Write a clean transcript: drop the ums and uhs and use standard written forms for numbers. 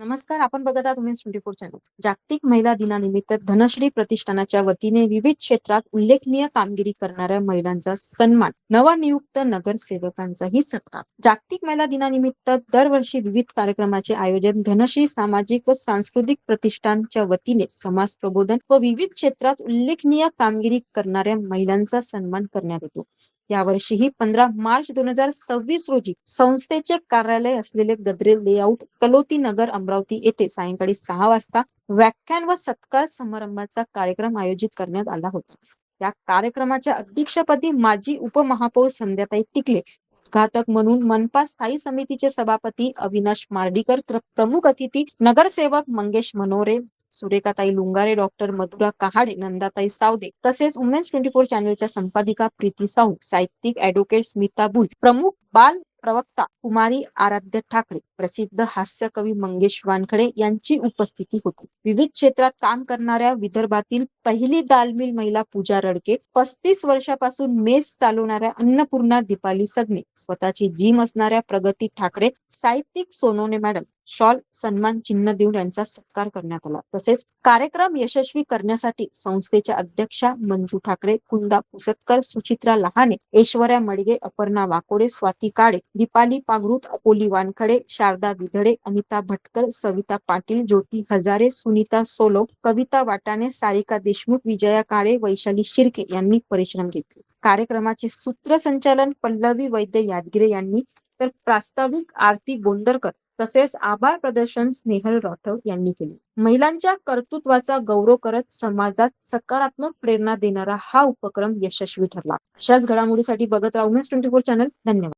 नमस्कार, आपण बघत आहात वुमेन्स 24 चॅनल. जागतिक महिला दिनानिमित्त धनश्री प्रतिष्ठानाच्या वतीने विविध क्षेत्रात उल्लेखनीय कामगिरी करणाऱ्या महिलांचा सन्मान, नवनियुक्त नगरसेवकांचाही सत्कार. जागतिक महिला दिनानिमित्त दरवर्षी विविध कार्यक्रमाचे आयोजन धनश्री सामाजिक व सांस्कृतिक प्रतिष्ठानच्या वतीने समाज प्रबोधन व विविध क्षेत्रात उल्लेखनीय कामगिरी करणाऱ्या महिलांचा सन्मान करण्यात येतो. यावर्षीही 15 मार्च 2026 रोजी संस्थेचे कार्यालय असलेले गद्रे लेआउट, कलोती नगर, अमरावती येथे सायंकाळी 6 वाजता व्याख्यान व सत्कार समारंभाचा कार्यक्रम आयोजित करण्यात आला होता. या कार्यक्रमाच्या अध्यक्षपदी माजी उपमहापौर संध्याताई टिकले, उद्घाटक म्हणून मनपा स्थायी समितीचे सभापती अविनाश मार्डीकर, तर प्रमुख अतिथी नगरसेवक मंगेश मनोरे, सुरेखाताई लुंगारे, डॉक्टर मधुरा कहाडे, नंदाताई सावदे, तसेच वुमेन्स 24 चॅनलच्या संपादिका प्रीती साहू, साहित्यिक ॲडव्होकेट स्मिता बुल, प्रमुख बाल प्रवक्ता कुमारी आराध्य ठाकरे, प्रसिद्ध हास्य कवी मंगेश वानखडे यांची उपस्थिती होती. विविध क्षेत्रात काम करणाऱ्या विदर्भातील पहिली दालमिल महिला पूजा रडके, 35 वर्षापासून मेस चालवणाऱ्या अन्नपूर्णा दीपाली सगने, स्वतःची जिम असणाऱ्या प्रगती ठाकरे, साहित्यिक सोनवणे मॅडम, शॉल सन्मान चिन्ह देऊन यांचा सत्कार करण्यात आला. तसेच कार्यक्रम यशस्वी करण्यासाठी संस्थेच्या अध्यक्षा मंजू ठाकरे, कुंदा पुसतकर, सुचित्रा लहाने, ऐश्वर्या मडगे, अपर्णा वाकोडे, स्वाती काळे, दीपाली पागरूत, अपोली वानखडे, शारदा विधडे, अनिता भटकर, सविता पाटील, ज्योती हजारे, सुनीता सोलो, कविता वाटाणे, सारिका देशमुख, विजया काळे, वैशाली शिर्के यांनी परिश्रम घेतले. कार्यक्रमाचे सूत्रसंचालन पल्लवी वैद्य यादगिरे यांनी, तर प्रास्ताविक आरती गोंदरकर तसेच आभार प्रदर्शन स्नेहल राठोड यांनी केले. महिलांच्या कर्तृत्वाचा गौरव करत समाजात सकारात्मक प्रेरणा देणारा हा उपक्रम यशस्वी ठरला. अशाच घडामोडीसाठी बघत राहा वुमेन्स 24 चॅनल. धन्यवाद.